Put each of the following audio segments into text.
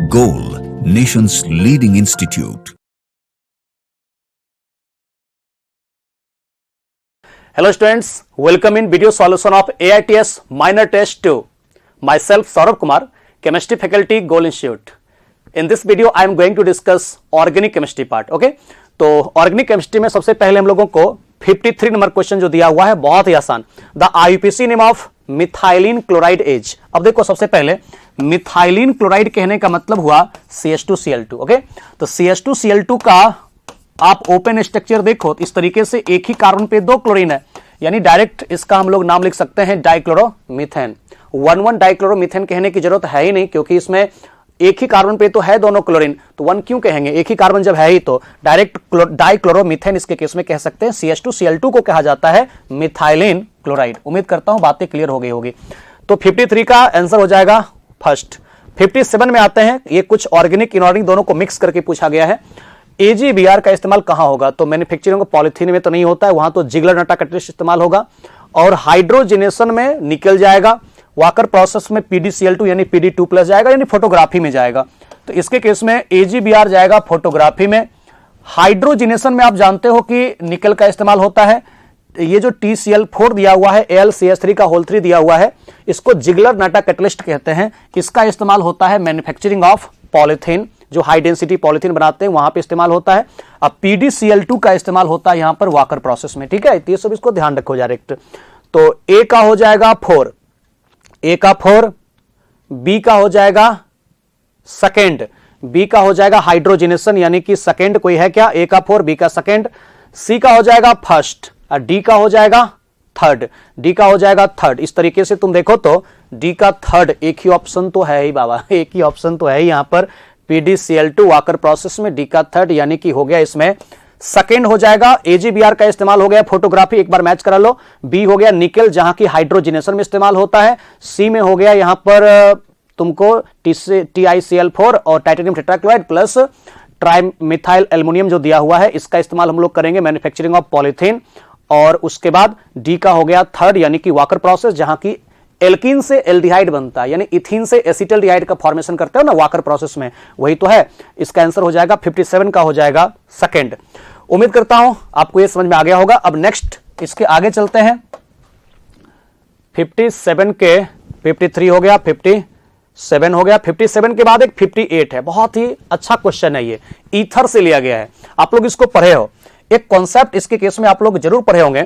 Goal, nation's leading institute. Hello students, welcome in video solution of AITS minor test 2. Myself Saurabh Kumar, chemistry faculty, Goal Institute. In this video I am going to discuss organic chemistry part. Okay, तो organic chemistry में सबसे पहले हम लोगों को 53 number question जो दिया हुआ है बहुत ही आसान, the IUPAC name of methylene chloride as. अब देखो सबसे पहले मिथाइलिन क्लोराइड कहने का मतलब हुआ CH2Cl2। ओके, तो CH2Cl2 का आप ओपन स्ट्रक्चर देखो इस तरीके से, एक ही कार्बन पे दो क्लोरीन है, यानी डायरेक्ट इसका हम लोग नाम लिख सकते हैं डाइक्लोरोमीथेन। 1,1 डाइक्लोरोमीथेन कहने की जरूरत है ही नहीं, क्योंकि इसमें एक ही कार्बन पे तो है दोनों क्लोरीन, तो 1 क्यों कहेंगे, एक ही कार्बन जब है ही तो डायरेक्ट डाइक्लोरोमीथेन इसके केस में कह सकते हैं। CH2Cl2 को कहा जाता है मिथाइलिन क्लोराइड। उम्मीद करता हूं बातें क्लियर हो गई होगी। तो 53 का आंसर हो जाएगा फर्स्ट। 57 में आते हैं, ये कुछ ऑर्गेनिक इनऑर्गेनिक दोनों को मिक्स करके पूछा गया है। AgBr का इस्तेमाल कहां होगा, तो मैन्युफैक्चरिंग ऑफ पॉलिथीन में तो नहीं होता है, वहां तो जिगलर नटा कैटलिस्ट इस्तेमाल होगा, और हाइड्रोजनेशन में निकल जाएगा, वाकर प्रोसेस में PdCl2 यानी Pd2+ जाएगा, यानी फोटोग्राफी में जाएगा। तो इसके केस में AgBr जाएगा फोटोग्राफी में। हाइड्रोजनेशन में आप जानते हो कि निकल का इस्तेमाल होता है। ये जो TCl4 दिया हुआ है, AlCH3 का होल 3 दिया हुआ है, इसको जिगलर नटा कैटलिस्ट कहते हैं। इसका इस्तेमाल होता है मैन्युफैक्चरिंग ऑफ पॉलिथीन, जो हाई डेंसिटी पॉलिथीन बनाते हैं वहां पे इस्तेमाल होता है। अब PdCl2 का इस्तेमाल होता है यहां पर वाकर प्रोसेस में। ठीक है, ये सब इसको ध्यान रखो डायरेक्ट। तो A का हो जाएगा 4, A का 4, B का हो जाएगा सेकेंड, B का हो जाएगा हाइड्रोजनेशन, यानी कि सेकेंड कोई है क्या, A का 4, B का सेकेंड, C का हो जाएगा फर्स्ट, और D का हो जाएगा थर्ड, D का हो जाएगा थर्ड। इस तरीके से तुम देखो तो D का थर्ड, एक ही ऑप्शन तो है ही बाबा, एक ही ऑप्शन तो है ही यहां पर, PdCl2 वाकर प्रोसेस में D का थर्ड, यानी कि हो गया इसमें सेकेंड हो जाएगा। AgBr का इस्तेमाल हो गया फोटोग्राफी, एक बार मैच करा लो। B हो गया निकल, जहां की हाइड्रोजनेशन में इस्तेमाल होता है। C में हो गया यहां पर तुमको TiCl4 और titanium tetrachloride plus trimethyl aluminium जो दिया हुआ है, इसका इस्तेमाल हम लोग करेंगे मैन्युफैक्चरिंग ऑफ पॉलिथीन। और उसके बाद D का हो गया थर्ड, यानी कि वाकर प्रोसेस, जहां की एल्कीन से एल्डिहाइड बनता है, यानी इथीन से एसिटल्डिहाइड का फॉर्मेशन करते हो ना वाकर प्रोसेस में, वही तो है। इसका आंसर हो जाएगा 57 का हो जाएगा सेकंड। उम्मीद करता हूं आपको ये समझ में आ गया होगा। अब नेक्स्ट इसके आगे चलते हैं। 57 के 53 हो गया, 57 हो गया। 57 के बाद एक 58 है, बहुत ही अच्छा क्वेश्चन है, ये ईथर से लिया गया है। आप लोग इसको पढ़े हो, एक कॉन्सेप्ट इसके केस में आप लोग जरूर पढ़े होंगे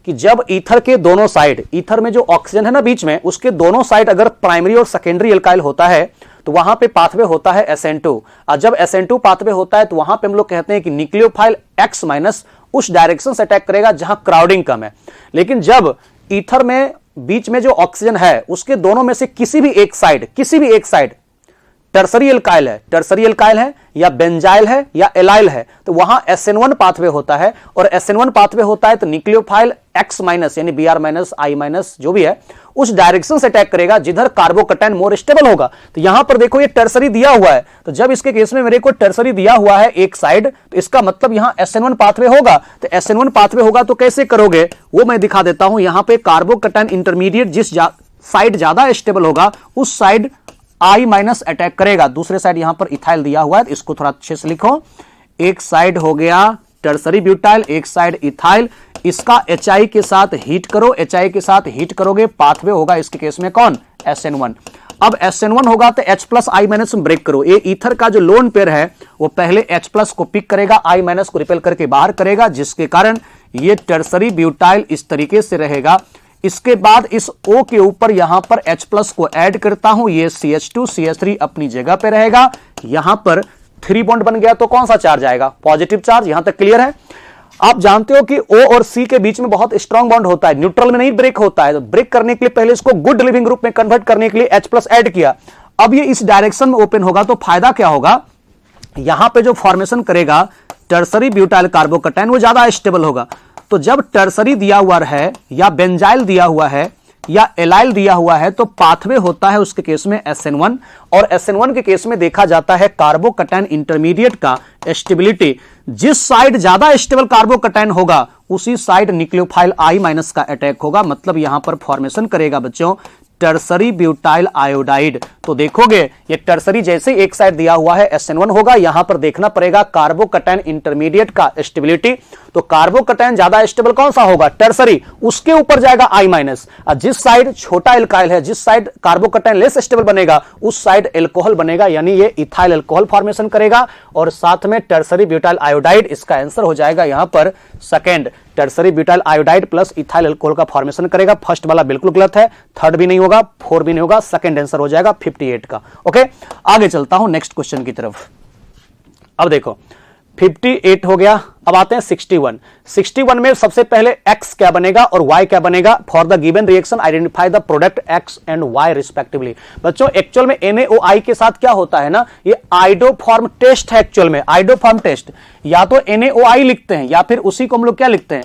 कि जब ईथर के दोनों साइड, ईथर में जो ऑक्सीजन है ना बीच में, उसके दोनों साइड अगर प्राइमरी और सेकेंडरी एल्काइल होता है तो वहां पे पाथवे होता है SN2। और जब SN2 पाथवे होता है तो वहां पे हम लोग कहते हैं कि न्यूक्लियोफाइल X- उस डायरेक्शन से अटैक करेगा जहां क्राउडिंग कम है। लेकिन जब ईथर में बीच में जो ऑक्सीजन है उसके दोनों में से किसी भी एक साइड टर्सरी एल्काइल है या बेंजाइल है या एलाइल है, तो वहां SN1 पाथवे होता है, और SN1 पाथवे होता है तो न्यूक्लियोफाइल X- यानी Br- I- जो भी है उस डायरेक्शन से अटैक करेगा जिधर कार्बोकैटायन मोर स्टेबल होगा। तो यहां पर देखो ये टर्सरी दिया हुआ है, तो जब इसके केस में मेरे को टर्सरी दिया हुआ है एक साइड, तो इसका मतलब यहां SN1 पाथवे होगा। तो SN1 पाथवे होगा तो कैसे करोगे वो मैं दिखा देता हूं। यहां पे कार्बोकैटायन इंटरमीडिएट जिस साइड ज्यादा स्टेबल होगा उस साइड I- अटैक करेगा। दूसरे साइड यहां पर इथाइल दिया हुआ है, तो इसको थोड़ा अच्छे से लिखो। एक साइड हो गया टर्सरी ब्यूटाइल, एक साइड इथाइल, इसका HI के साथ हीट करो, HI के साथ हीट करोगे, पाथवे होगा इसके केस में कौन, SN1। अब SN1 होगा तो H+I- में ब्रेक करो। ये ईथर का जो लोन पेयर है वो पहले H+ को पिक करेगा, I- को रिपेल करके बाहर करेगा, जिसके कारण ये टर्सरी ब्यूटाइल इस तरीके से रहेगा। इसके बाद इस O के ऊपर यहां पर H+ को ऐड करता हूं, ये CH2CH3 अपनी जगह पे रहेगा। यहां पर 3 बॉन्ड बन गया तो कौन सा चार्ज आएगा, पॉजिटिव चार्ज। यहां तक क्लियर है। आप जानते हो कि O और C के बीच में बहुत स्ट्रांग बॉन्ड होता है, न्यूट्रल में नहीं ब्रेक होता है। तो ब्रेक करने के लिए पहले इसको गुड लिविंग ग्रुप में कन्वर्ट करने के लिए H+ ऐड किया। अब ये इस डायरेक्शन में ओपन होगा तो फायदा क्या होगा, यहां पे जो फॉर्मेशन करेगा टर्सरी ब्यूटाइल कार्बोकैटायन वो ज्यादा स्टेबल होगा। तो जब टर्सरी दिया हुआ है या बेंजाइल दिया हुआ है या एलाइल दिया हुआ है तो पाथवे होता है उसके केस में SN1, और SN1 के केस में देखा जाता है कार्बोकैटायन इंटरमीडिएट का स्टेबिलिटी। जिस साइड ज्यादा स्टेबल कार्बोकैटायन होगा उसी साइड न्यूक्लियोफाइल I- का अटैक होगा। मतलब यहां पर फॉर्मेशन करेगा बच्चों टर्सरी ब्यूटाइल आयोडाइड। तो देखोगे ये टर्सरी जैसे एक साइड दिया हुआ है SN1 होगा, यहां पर देखना पड़ेगा कार्बोकैटायन इंटरमीडिएट का स्टेबिलिटी। तो कार्बोकैटायन ज्यादा स्टेबल कौन सा होगा? टर्सरी, उसके ऊपर जाएगा I-। जिस साइड छोटा एल्काइल है, जिस साइड कार्बोकैटायन लेस स्टेबल बनेगा, उस साइड एल्कोहल बनेगा, यानी ये इथाइल एल्कोहल फॉर्मेशन करेगा और साथ में टर्सरी ब्यूटाइल आयोडाइड। इसका आंसर हो जाएगा यहां पर second, tertiary butyl iodide plus ethyl alcohol का फॉर्मेशन करेगा। फर्स्ट वाला बिल्कुल गलत है, थर्ड भी नहीं होगा, फोर भी नहीं होगा, सेकंड आंसर हो जाएगा 58 का। ओके, आगे चलता हूं नेक्स्ट क्वेश्चन की तरफ। अब देखो 58 हो गया, अब आते हैं 61। 61 में सबसे पहले x क्या बनेगा और y क्या बनेगा? For the given reaction identify the product x and y respectively. बच्चों एक्चुअल में NaOI के साथ क्या होता है ना, ये आइडोफॉर्म टेस्ट है। एक्चुअल में आइडोफॉर्म टेस्ट या तो NaOI लिखते हैं या फिर उसी को हम लोग क्या लिखते हैं,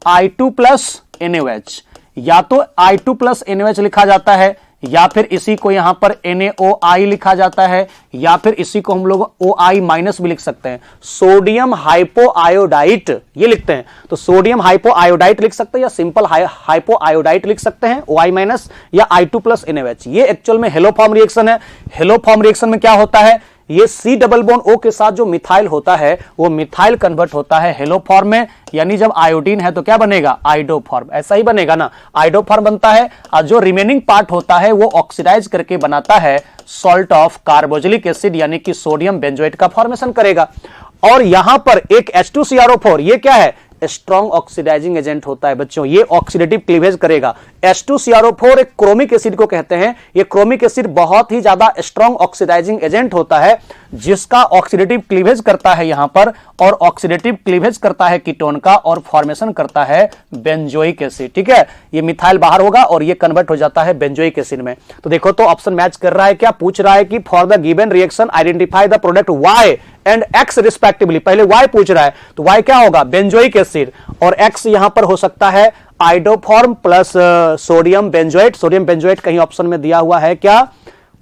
I2 प्लस NaOH, या तो I2 प्लस NaOH लिखा जाता है या फिर इसी को यहां पर NaOI लिखा जाता है या फिर इसी को हम लोग OI माइनस भी लिख सकते हैं। सोडियम हाइपोआयोडाइट ये लिखते हैं, तो सोडियम हाइपोआयोडाइट लिख सकते हैं या सिंपल हाइपोआयोडाइट लिख सकते हैं, OI माइनस या I2 प्लस NaOH। ये एक्चुअल में हेलो फॉर्म रिएक्शन है। हेलो फॉर्म रिएक्शन में क्या होता है, ये C डबल बॉन्ड O के साथ जो मिथाइल होता है वो मिथाइल कन्वर्ट होता है हेलो फॉर्म में, यानी जब आयोडीन है तो क्या बनेगा, आइडो फॉर्म। ऐसा ही बनेगा ना, आइडो फॉर्म बनता है और जो रिमेनिंग पार्ट होता है वो ऑक्सीडाइज करके बनाता है सॉल्ट ऑफ कार्बोक्सिलिक एसिड, यानी कि सोडियम बेंजोएट का फॉर्मेशन करेगा। और यहां पर एक H2CrO4 ये क्या है, स्ट्रॉन्ग ऑक्सीडाइजिंग एजेंट होता है बच्चों, ये ऑक्सीडेटिव क्लीवेज करेगा। H2CrO4 एक क्रोमिक एसिड को कहते हैं। ये क्रोमिक एसिड बहुत ही ज्यादा स्ट्रॉन्ग ऑक्सीडाइजिंग एजेंट होता है जिसका ऑक्सीडेटिव क्लीवेज करता है यहां पर, और ऑक्सीडेटिव क्लीवेज करता है कीटोन का और फॉर्मेशन करता है बेंजोइक एसिड। ठीक है, ये मिथाइल बाहर होगा और ये कन्वर्ट हो जाता है बेंजोइक एसिड में। तो देखो तो ऑप्शन मैच कर रहा है, क्या पूछ रहा है कि for the given reaction identify the product Y and X respectively. पहले Y पूछ रहा है तो Y क्या होगा, बेंजोइक एसिड, और X यहां पर हो सकता है iodoform plus sodium benzoate. Sodium benzoate कहीं ऑप्शन में दिया हुआ है क्या,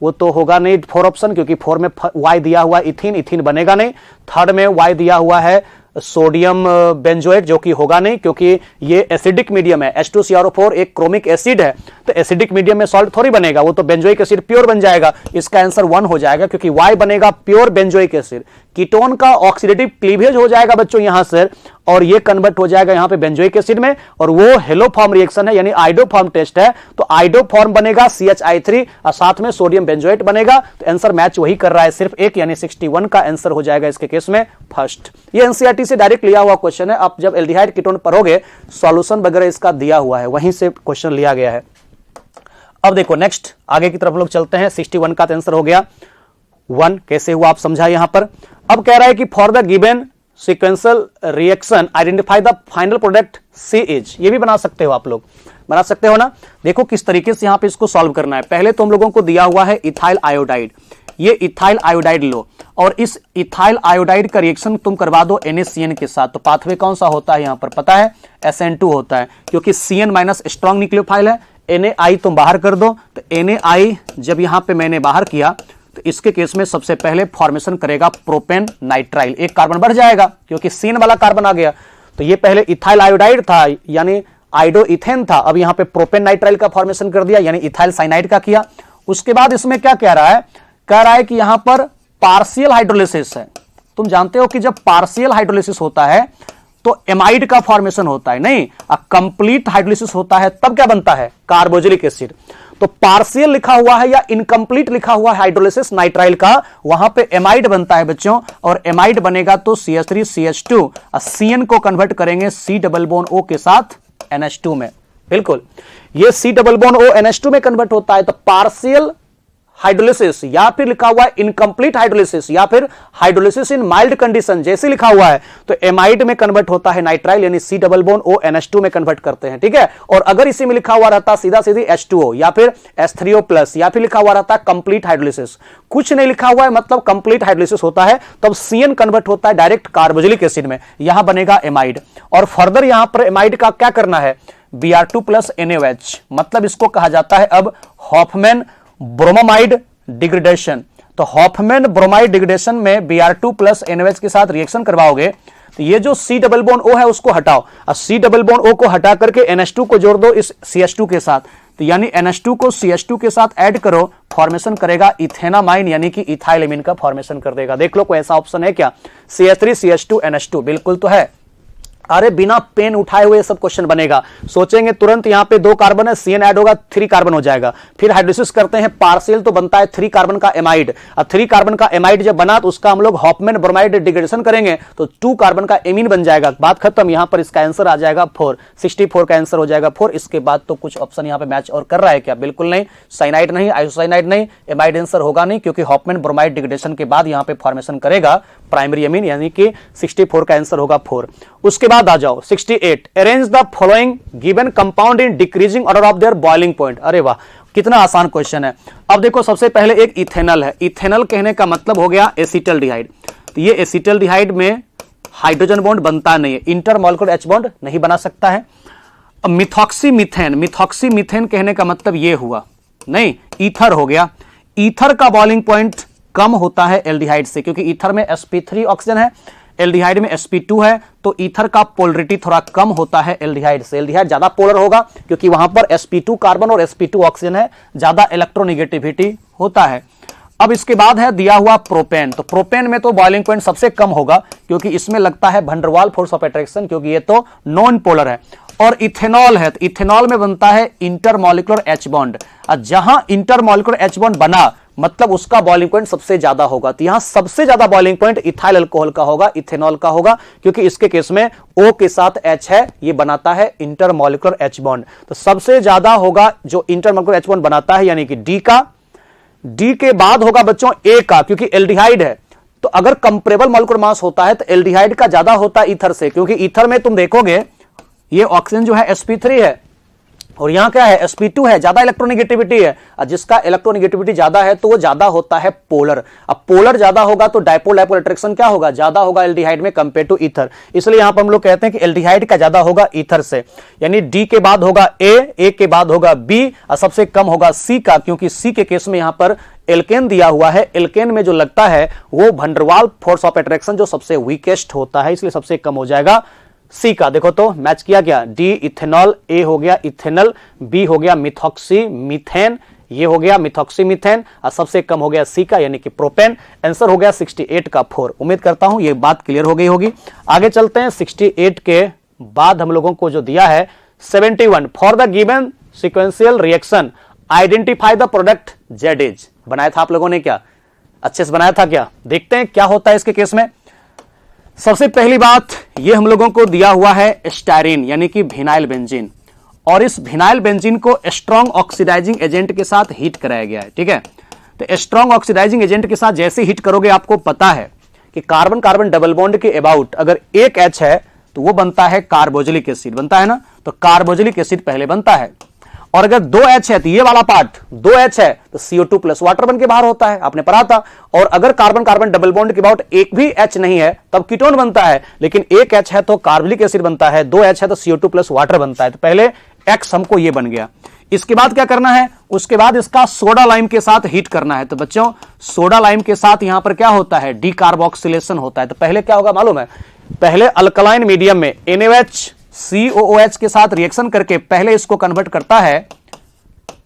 वो तो होगा नहीं 4 ऑप्शन, क्योंकि 4 में Y दिया हुआ इथीन, इथीन बनेगा नहीं। थर्ड में Y दिया हुआ है सोडियम बेंजोएट, जो कि होगा नहीं क्योंकि ये एसिडिक मीडियम है। H2CrO4 एक क्रोमिक एसिड है, तो एसिडिक मीडियम में सॉल्ट थोड़ी बनेगा, वो तो बेंजोइक एसिड प्योर बन जाएगा। इसका आंसर 1 हो जाएगा क्योंकि Y बनेगा प्योर बेंजोइक एसिड। कीटोन का ऑक्सीडेटिव क्लीवेज हो जाएगा बच्चों यहां से, और ये कन्वर्ट हो जाएगा यहां पे बेंजोइक एसिड में, और वो हेलो फॉर्म रिएक्शन है यानी आइडो फॉर्म टेस्ट है। तो आइडो फॉर्म बनेगा CHI3 और साथ में सोडियम बेंजोएट बनेगा। तो आंसर मैच वही कर रहा है, सिर्फ एक, यानी 61 का आंसर हो जाएगा इसके केस में फर्स्ट। ये एनसीईआरटी से डायरेक्ट लिया हुआ क्वेश्चन है। आप जब एल्डिहाइड कीटोन पढ़ोगे सॉल्यूशन वगैरह इसका दिया हुआ है, वहीं से क्वेश्चन लिया गया है। अब देखो नेक्स्ट आगे की तरफ लोग चलते हैं। 61 का आंसर हो गया 1, कैसे हुआ आप समझा यहां पर। अब कह रहा है कि for the given sequential reaction identify the final product C is. ये भी बना सकते हो, आप लोग बना सकते हो ना। देखो किस तरीके से यहां पे इसको सॉल्व करना है। पहले तो हम लोगों को दिया हुआ है इथाइल आयोडाइड, ये इथाइल आयोडाइड लो और इस इथाइल आयोडाइड का रिएक्शन तुम करवा दो NaCN के साथ। तो पाथवे कौन सा होता है यहां पर पता है, SN2 होता है, क्योंकि CN माइनस स्ट्रॉन्ग न्यूक्लियोफाइल है। NaI तुम बाहर कर दो, तो NaI जब यहां पे मैंने बाहर किया तो इसके केस में सबसे पहले फॉर्मेशन करेगा प्रोपेन नाइट्राइल, एक कार्बन बढ़ जाएगा क्योंकि CN वाला कार्बन आ गया। तो ये पहले इथाइल आयोडाइड था यानी आइडो इथेन था, अब यहां पे प्रोपेन नाइट्राइल का फॉर्मेशन कर दिया यानी इथाइल साइनाइड का किया। उसके बाद इसमें क्या कह रहा है, कह रहा है कि यहां पर पार्शियल हाइड्रोलिसिस है। तुम जानते हो कि जब पार्शियल हाइड्रोलिसिस होता है तो एमाइड का फॉर्मेशन होता है, नहीं कंप्लीट हाइड्रोलिसिस होता है तब क्या बनता है, कार्बोक्सिलिक एसिड। तो पार्शियल लिखा हुआ है या इनकम्प्लीट लिखा हुआ है हाइड्रोलिसिस नाइट्राइल का, वहां पे एमाइड बनता है बच्चों, और एमाइड बनेगा तो CH3CH2 और CN को कन्वर्ट करेंगे C डबल बॉन्ड O के साथ NH2 में। बिल्कुल ये C double bond O NH2 में कन्वर्ट होता है। तो पार्शियल हाइड्रोलिसिस या फिर लिखा हुआ है इनकम्प्लीट हाइड्रोलिसिस या फिर हाइड्रोलिसिस इन माइल्ड कंडीशन जैसे लिखा हुआ है, तो एमाइड में कन्वर्ट होता है नाइट्राइल यानी C double bond O NH2 में कन्वर्ट करते हैं। ठीक है, और अगर इसी में लिखा हुआ रहता सीधा सीधी H2O या फिर H3O प्लस या फिर लिखा हुआ रहता कंप्लीट हाइड्रोलिसिस, कुछ नहीं लिखा हुआ है मतलब कंप्लीट हाइड्रोलिसिस होता है, तब CN कन्वर्ट होता है डायरेक्ट कार्बोक्सिलिक एसिड में, यहां बनेगा एमाइड। और फर्दर यहां पर एमाइड का क्या करना है, Br2 प्लस NaOH, मतलब इसको कहा जाता है अब हॉफमैन ब्रोमाइड डिग्रेडेशन। तो हॉफमैन ब्रोमाइड डिग्रेडेशन में Br2 प्लस NaOH के साथ रिएक्शन करवाओगे तो ये जो C डबल बॉन्ड O है उसको हटाओ, और C डबल बॉन्ड O को हटा करके NH2 को जोड़ दो इस CH2 के साथ, तो यानी NH2 को CH2 के साथ ऐड करो, फॉर्मेशन करेगा इथेनामाइन यानी कि इथाइल एमीन का फॉर्मेशन कर देगा। देख लो कोई ऐसा ऑप्शन है क्या? CH3 CH2 NH2 बिल्कुल तो है। अरे बिना पेन उठाए हुए सब क्वेश्चन बनेगा, सोचेंगे तुरंत यहां पे 2 कार्बन है, CN ऐड होगा 3 कार्बन हो जाएगा, फिर हाइड्रोलिसिस करते हैं पार्शियल तो बनता है 3 कार्बन का एमाइड, और 3 कार्बन का एमाइड जब बना तो उसका हम लोग हॉफमैन ब्रोमाइड डिग्रेडेशन करेंगे तो 2 कार्बन का एमीन बन जाएगा, बात खत्म। यहां पर इसका आंसर आ जाएगा 4, 64 का आंसर हो जाएगा 4। इसके बाद तो कुछ ऑप्शन यहां पे मैच और कर रहा है क्या? बिल्कुल नहीं, साइनाइड नहीं, आइसोसाइनाइड नहीं, एमाइड आंसर होगा नहीं, क्योंकि हॉफमैन ब्रोमाइड डिग्रेडेशन के बाद यहां पे फॉर्मेशन करेगा प्राइमरी एमीन, यानी कि 64 का आंसर होगा 4। उसके बाद आ जाओ 68, arrange the following given compound in decreasing order of their boiling point. अरे वाह, कितना आसान क्वेश्चन है। अब देखो सबसे पहले एक इथेनॉल है, इथेनॉल कहने का मतलब हो गया एसिटल्डिहाइड, तो ये एसिटल्डिहाइड में हाइड्रोजन बॉन्ड बनता नहीं है, इंटरमॉलिक्यूलर H बॉन्ड नहीं बना सकता है। अब मिथॉक्सीमीथेन, मिथॉक्सीमीथेन कहने का मतलब ये हुआ नहीं, ईथर हो गया। ईथर का बॉइलिंग पॉइंट कम होता है एल्डिहाइड से, क्योंकि ईथर में sp3 ऑक्सीजन है, एल्डिहाइड में sp2 है, तो ईथर का पोलरिटी थोड़ा कम होता है एल्डिहाइड से। एल्डिहाइड ज्यादा पोलर होगा क्योंकि वहां पर sp2 कार्बन और sp2 ऑक्सीजन है, ज्यादा इलेक्ट्रोनेगेटिविटी होता है। अब इसके बाद है दिया हुआ प्रोपेन, तो प्रोपेन में तो बॉइलिंग पॉइंट सबसे कम होगा क्योंकि इसमें लगता है वैन डर वाल फोर्स ऑफ अट्रैक्शन, क्योंकि ये तो नॉन पोलर है। और इथेनॉल है, तो इथेनॉल में बनता है इंटरमॉलिक्यूलर H बॉन्ड, और जहां इंटरमॉलिक्यूलर H बॉन्ड बना मतलब उसका बॉइलिंग पॉइंट सबसे ज्यादा होगा, तो यहां सबसे ज्यादा बॉइलिंग पॉइंट इथाइल अल्कोहल का होगा, इथेनॉल का होगा, क्योंकि इसके केस में O के साथ H है, ये बनाता है इंटरमॉलिक्यूलर H बॉन्ड, तो सबसे ज्यादा होगा जो इंटरमॉलिक्यूलर H बॉन्ड बनाता है, यानी कि D का। D के बाद होगा बच्चों A का, क्योंकि एल्डिहाइड है, तो अगर कंपेरेबल मॉलिक्यूलर मास होता है तो एल्डिहाइड का ज्यादा होता है ईथर से, क्योंकि ईथर में तुम देखोगे ये ऑक्सीजन जो है sp3 है और यहां क्या है sp2 है, ज्यादा इलेक्ट्रोनेगेटिविटी है, और जिसका इलेक्ट्रोनेगेटिविटी ज्यादा है तो वो ज्यादा होता है पोलर। अब पोलर ज्यादा होगा तो डायपोल डायपोल अट्रैक्शन क्या होगा, ज्यादा होगा एल्डिहाइड में कंपेयर टू ईथर, इसलिए यहां पर हम लोग कहते हैं कि एल्डिहाइड का ज्यादा होगा ईथर से, यानी डी के बाद होगा ए के बाद होगा बी, और सबसे कम होगा सी का, क्योंकि सी के केस में यहां पर एल्केन दिया हुआ है, एल्केन में जो लगता है वो वैन डर वाल फोर्स ऑफ अट्रैक्शन जो सबसे वीकेस्ट होता है, इसलिए सबसे कम हो जाएगा सी का। देखो तो मैच किया गया, डी इथेनॉल, ए हो गया इथेनॉल, बी हो गया मिथॉक्सी मीथेन, ये हो गया मिथॉक्सी मीथेन, और सबसे कम हो गया सी का यानी कि प्रोपेन। आंसर हो गया 68 का 4। उम्मीद करता हूं ये बात क्लियर हो गई होगी। आगे चलते हैं, 68 के बाद हम लोगों को जो दिया है 71, for the given sequential reaction identify the product ZH। बनाया था आप लोगों ने क्या? अच्छे से बनाया था क्या? देखते हैं क्या होता है इसके केस में। सबसे पहली बात, ये हम लोगों को दिया हुआ है स्टायरीन यानी कि विनाइल बेंजीन, और इस विनाइल बेंजीन को स्ट्रॉन्ग ऑक्सीडाइजिंग एजेंट के साथ हीट कराया गया है, ठीक है। तो स्ट्रॉन्ग ऑक्सीडाइजिंग एजेंट के साथ जैसे हीट करोगे आपको पता है कि कार्बन कार्बन डबल बॉन्ड के अबाउट अगर एक H है तो वो बनता है कार्बोजिलिक एसिड, बनता है ना, तो कार्बोजिलिक एसिड पहले बनता है, और अगर 2H है तो ये वाला पार्ट 2H है तो CO2 प्लस वाटर बन के बाहर होता है, आपने पढ़ा था। और अगर कार्बन कार्बन डबल बॉन्ड के अबाउट एक भी H नहीं है तब कीटोन बनता है, लेकिन एक H है तो कार्बोलिक एसिड बनता है, 2H है तो CO2 प्लस वाटर बनता है। तो पहले X हमको ये बन गया। इसके बाद क्या करना है, उसके बाद इसका सोडा लाइम के साथ हीट करना है। तो बच्चों सोडा लाइम के साथ यहां पर क्या होता है, डीकार्बोक्सिलेशन होता है। तो पहले क्या होगा मालूम है, पहले अल्कलाइन मीडियम में NaOH COOH के साथ रिएक्शन करके पहले इसको कन्वर्ट करता है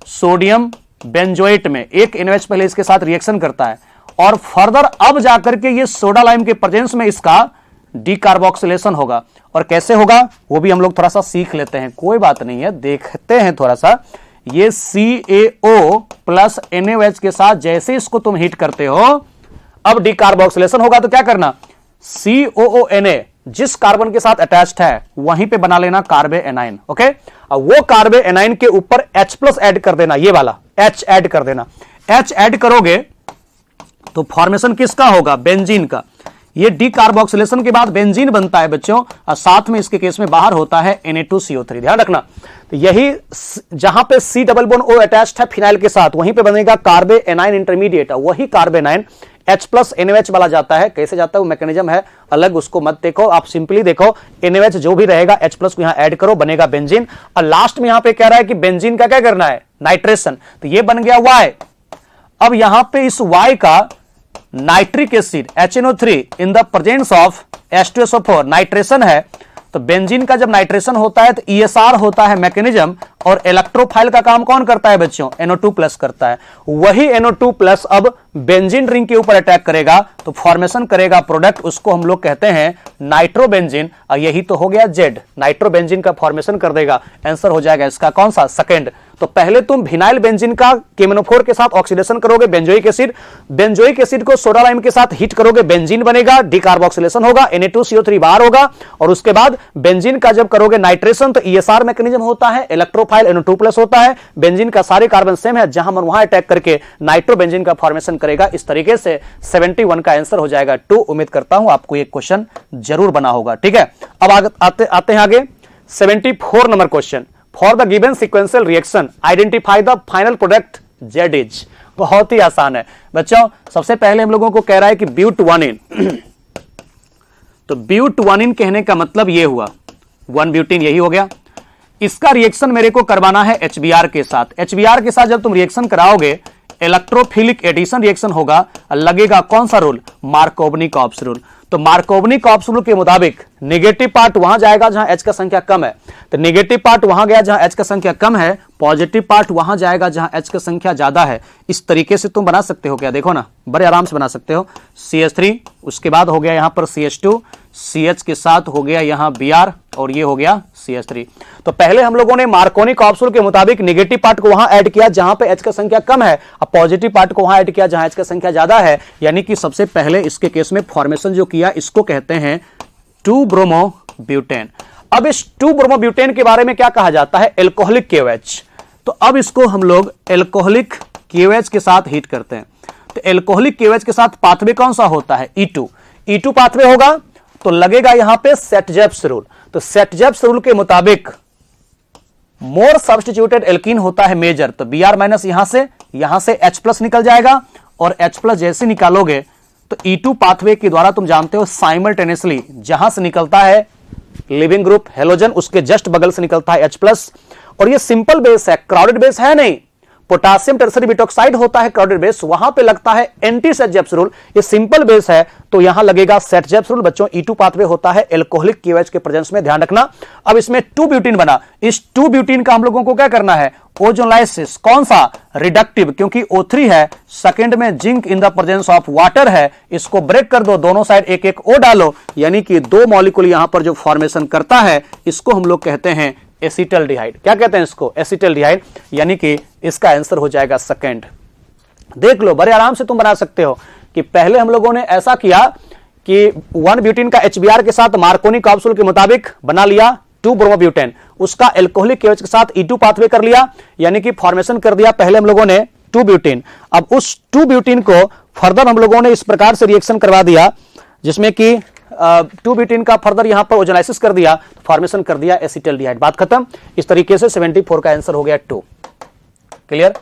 सोडियम बेंजोएट में, एक NaOH पहले इसके साथ रिएक्शन करता है, और फर्दर अब जाकर के ये सोडा लाइम के प्रेजेंस में इसका डीकार्बोक्सिलेशन होगा। और कैसे होगा वो भी हम लोग थोड़ा सा सीख लेते हैं, कोई बात नहीं है, देखते हैं थोड़ा सा। ये CaO प्लस NaOH के साथ जैसे इसको तुम हीट करते हो अब डीकार्बोक्सिलेशन होगा, तो क्या करना, COONA जिस कार्बन के साथ अटैच्ड है वहीं पे बना लेना कार्बे एनाइन, ओके। अब वो कार्बे एनाइन के ऊपर H प्लस ऐड कर देना, ये वाला H ऐड कर देना। H ऐड करोगे तो फॉर्मेशन किसका होगा, बेंजीन का। ये डीकार्बोक्सिलेशन के बाद बेंजीन बनता है बच्चों, और साथ में इसके केस में बाहर होता है Na2CO3, ध्यान रखना। तो यही जहां पे C double bond O attached है फिनाइल के साथ वहीं पे बनेगा कार्बे एनाइन इंटरमीडिएट, वही कार्बे एनाइन H प्लस NaOH वाला जाता है। कैसे जाता है वो मैकेनिज्म है अलग, उसको मत देखो, आप सिंपली देखो NaOH जो भी रहेगा H प्लस को यहां ऐड करो, बनेगा बेंजीन। और लास्ट में यहां पे कह रहा है कि बेंजीन का क्या करना है, नाइट्रेशन, तो ये बन गया Y। अब यहां पे इस Y का nitric acid HNO3 in the presence of H2SO4 nitration है, तो बेंजीन का जब नाइट्रेशन होता है तो ESR होता है मैकेनिज्म, और इलेक्ट्रोफाइल का काम कौन करता है बच्चों? NO2+ करता है। वही NO2+ अब बेंजीन रिंग के ऊपर अटैक करेगा तो फॉर्मेशन करेगा प्रोडक्ट, उसको हम लोग कहते हैं नाइट्रोबेंजीन, और यही तो हो गया Z, नाइट्रोबेंजीन का फॉर्मेशन कर देगा। आंसर हो जाएगा इसका कौन सा? सेकंड। तो पहले तुम विनाइल बेंजीन का KMnO4 के साथ ऑक्सीडेशन करोगे बेंजोइक एसिड, बेंजोइक एसिड को सोडा लाइम के साथ हीट करोगे, बेंजीन बनेगा, डिकार्बोक्सिलेशन होगा, Na2CO3 बाहर होगा, और उसके बाद बेंजीन का जब करोगे नाइट्रेशन तो ESR मैकेनिज्म होता है, इलेक्ट्रोफाइल NO2+ होता है, बेंजीन का सारे कार्बन सेम है, जहां मन वहां अटैक करके नाइट्रोबेंजीन का फॉर्मेशन करेगा। इस तरीके से 71 का आंसर हो जाएगा 2। उम्मीद करता हूं आपको ये क्वेश्चन जरूर बना होगा। ठीक है, अब आते हैं आगे 74 number question. For the given sequential reaction identify the final product Z is. बहुत ही आसान है बच्चों। सबसे पहले हम लोगों को कह रहा है कि ब्यूटवानिन, तो ब्यूटवानिन कहने का मतलब ये हुआ 1 ब्यूटीन, यही हो गया। इसका रिएक्शन मेरे को करवाना है HBr के साथ। HBr के साथ जब तुम रिएक्शन कराओगे इलेक्ट्रोफिलिक एडिशन रिएक्शन होगा, लगेगा कौन सा रूल? मार्कोवनी-कॉप्स रूल। तो मार्कोवनी-कॉप्स रूल के मुताबिक नेगेटिव पार्ट वहां जाएगा जहां H का संख्या कम है, तो नेगेटिव पार्ट वहां गया जहां H का संख्या कम है, पॉजिटिव पार्ट वहां जाएगा जहां H का संख्या ज्यादा है। इस तरीके से तुम बना सकते हो क्या? देखो ना, बड़े आराम से बना सकते हो। CH3, उसके बाद हो गया यहां पर CH2, CH के साथ हो गया यहां Br, और ये हो गया CH3। तो पहले हम लोगों ने मार्कोनी-कॉप्स रूल के मुताबिक नेगेटिव पार्ट को वहां ऐड किया जहां पे H का संख्या कम है, अब पॉजिटिव पार्ट को वहां ऐड किया जहां H का संख्या ज्यादा है। यानी कि सबसे पहले इसके केस में फॉर्मेशन जो किया इसको कहते हैं 2-ब्रोमोब्यूटेन। अब इस 2-ब्रोमोब्यूटेन के बारे में क्या कहा जाता है? Alcoholic KOH। तो अब इसको हम लोग एल्कोहलिक KOH के साथ हीट करते हैं। तो एल्कोहलिक KOH के साथ पाथवे कौन सा होता है? E2 पाथवे होगा, तो लगेगा यहां पे सेट-जेप्स रूल। तो सेट-जेप्स रूल के मुताबिक मोर सब्स्टिट्यूटेड एल्कीन होता है मेजर, तो Br- यहां से H+ निकल जाएगा, और H+ जैसे निकालोगे तो E2 पाथवे के द्वारा तुम जानते हो साइमल्टेनियसली जहां से निकलता है लिविंग ग्रुप हेलोजन, उसके जस्ट बगल से निकलता है H+, और ये सिंपल बेस है, क्राउडेड बेस है नहीं। पोटासियम टर्सरी बिटॉक्साइड होता है क्राउडेड बेस, वहां पे लगता है एंटी सेट-जेप्स रूल। ये सिंपल बेस है तो यहां लगेगा सेट-जेप्स रूल। बच्चों E2 पाथवे होता है एल्कोहलिक KOH के प्रेजेंस में, ध्यान रखना। अब इसमें 2 ब्यूटीन बना, इस 2 ब्यूटीन का हम लोगों को क्या करना है? ओजोनलाइसिस। कौन सा? रिडक्टिव, क्योंकि O3 है, सेकंड में zinc in the presence of water है, इसको ब्रेक कर दो, दोनों साइड एक एक O डालो, यानी कि 2 मॉलिक्यूल यहां पर जो फॉर्मेशन करता है इसको हम लोग कहते हैं एसिटल्डिहाइड। क्या कहते हैं इसको? एसिटल्डिहाइड। यानी कि इसका आंसर हो जाएगा सेकंड। देख लो, बड़े आराम से तुम बना सकते हो कि पहले हम लोगों ने ऐसा किया कि 1 ब्यूटीन का HBr के साथ मार्कोनी-कॉप्स रूल के मुताबिक बना लिया 2-ब्रोमोब्यूटेन, उसका एल्कोहलिक KOH के साथ E2 पाथवे कर लिया, यानी कि फॉर्मेशन कर दिया पहले हम लोगों ने 2 ब्यूटीन। अब उस 2 ब्यूटीन को फर्दर हम लोगों ने इस प्रकार से रिएक्शन करवा दिया जिसमें कि 2 ब्यूटीन का फर्दर यहां पर ओजोनाइसिस कर दिया, फॉर्मेशन कर दिया एसिटल्डिहाइड। बात खत्म। इस तरीके से 74 का आंसर हो गया 2। क्लियर?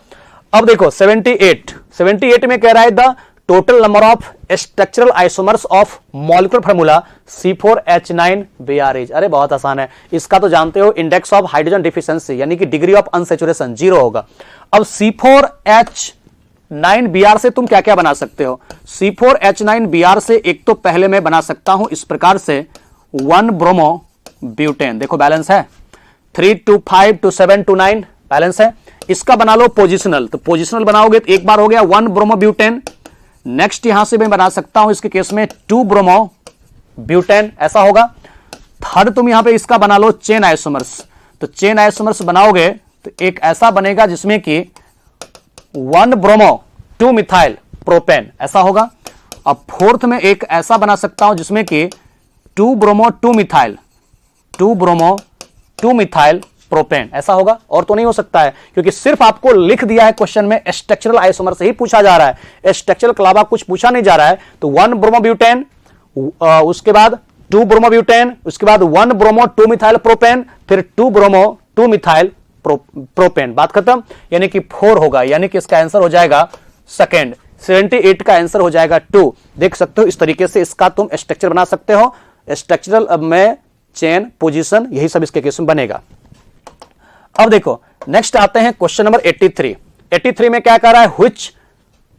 अब देखो 78 में कह रहा है the total number of structural isomers of molecular formula C4H9Br। अरे बहुत आसान है, इसका तो जानते हो, इंडेक्स ऑफ हाइड्रोजन डिफिशिएंसी यानी कि डिग्री ऑफ अनसैचुरेशन 0 होगा। अब C4H9Br से तुम क्या क्या बना सकते हो? C4H9Br से एक तो पहले मैं बना सकता हूं इस प्रकार से 1-ब्रोमोब्यूटेन, देखो बैलेंस है, 3 to 5 to 7 to 9 बैलेंस है। इसका बना लो पोजिशनल, तो पोजिशनल बनाओगे तो एक बार हो गया 1-ब्रोमोब्यूटेन। नेक्स्ट यहां से मैं बना सकता हूं इसके केस में 2-ब्रोमोब्यूटेन, ऐसा होगा। थर्ड तुम यहां पे इसका बना लो चेन आइसोमर्स, तो चेन आइसोमर्स बनाओगे तो एक ऐसा बनेगा जिसमें कि 1-ब्रोमो-2-मिथाइल प्रोपेन, ऐसा होगा। अब फोर्थ में एक ऐसा बना सकता हूं जिसमें कि 2-ब्रोमो-2-मिथाइल प्रोपेन, ऐसा होगा। और तो नहीं हो सकता है, क्योंकि सिर्फ आपको लिख दिया है क्वेश्चन में स्ट्रक्चरल आइसोमर से ही पूछा जा रहा है, स्ट्रक्चरल के अलावा कुछ पूछा नहीं जा रहा है। तो 1-ब्रोमोब्यूटेन, उसके बाद 2-ब्रोमोब्यूटेन, उसके बाद 1-ब्रोमो-2-मिथाइल प्रोपेन, फिर 2-ब्रोमो-2-मिथाइल प्रोपेन। बात खत्म। यानी कि 4 होगा, यानी कि इसका आंसर हो जाएगा सेकंड। 78 का आंसर हो जाएगा 2। देख सकते हो इस तरीके से इसका तुम स्ट्रक्चर बना सकते हो। स्ट्रक्चरल में चेन, पोजीशन, यही सब इसके केस में बनेगा। अब देखो नेक्स्ट आते हैं क्वेश्चन नंबर 83 में क्या कह रहा है? व्हिच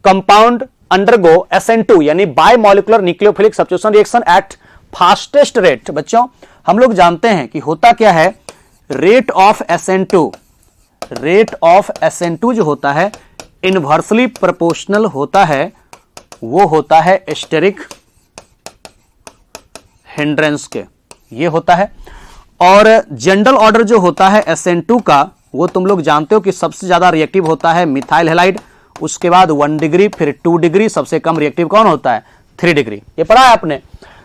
कंपाउंड अंडरगो SN2 यानी bye molecular nucleophilic substitution reaction at fastest rate. बच्चों हम लोग जानते हैं कि होता क्या है, रेट ऑफ SN2 जो होता है इनवर्सली प्रोपोर्शनल होता है, वो होता है स्टेरिक हिंड्रेंस के, ये होता है। और जनरल ऑर्डर जो होता है SN2 का, वो तुम लोग जानते हो कि सबसे ज्यादा रिएक्टिव होता है मिथाइल हैलाइड, उसके बाद 1 डिग्री, फिर 2 डिग्री, सबसे कम रिएक्टिव कौन होता है 3 डिग्री। ये पढ़ा है आपने।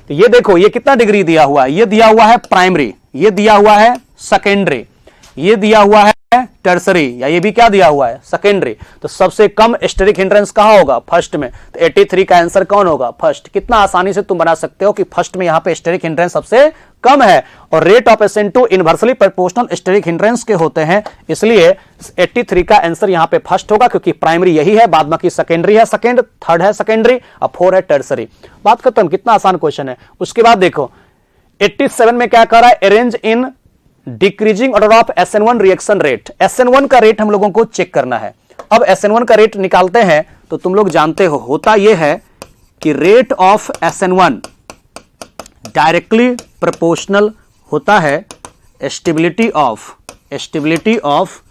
तो ये देखो ये कितना डिग्री दिया हुआ है, ये दिया हुआ है प्राइमरी, ये दिया हुआ है सेकेंडरी, ये दिया हुआ है टर्सरी, या ये भी क्या दिया हुआ है सेकेंडरी। तो सबसे कम स्टेरिक हिंड्रेंस कहां होगा, फर्स्ट में। तो 83 का आंसर कौन होगा, फर्स्ट। कितना आसानी से तुम बना सकते हो कि फर्स्ट में यहां पे स्टेरिक हिंड्रेंस सबसे कम है, और rate of SN2 inversely proportional steric hindrance के होते हैं, इसलिए 83 का आंसर यहां पे फर्स्ट होगा, क्योंकि प्राइमरी यही है, बाद बाकी सेकेंडरी है, सेकेंड, थर्ड है सेकेंडरी, और 4 है टर्सरी। बात खत्म। कितना आसान क्वेश्चन है। उसके बाद देखो 87 में क्या कर रहा है, arrange in decreasing order of SN1 reaction rate. SN1 का रेट हम लोगों को चेक करना है। अब SN1 का रेट निकालते हैं तो तुम लोग जानते हो होता यह है कि rate of SN1 directly proportional होता है स्टेबिलिटी ऑफ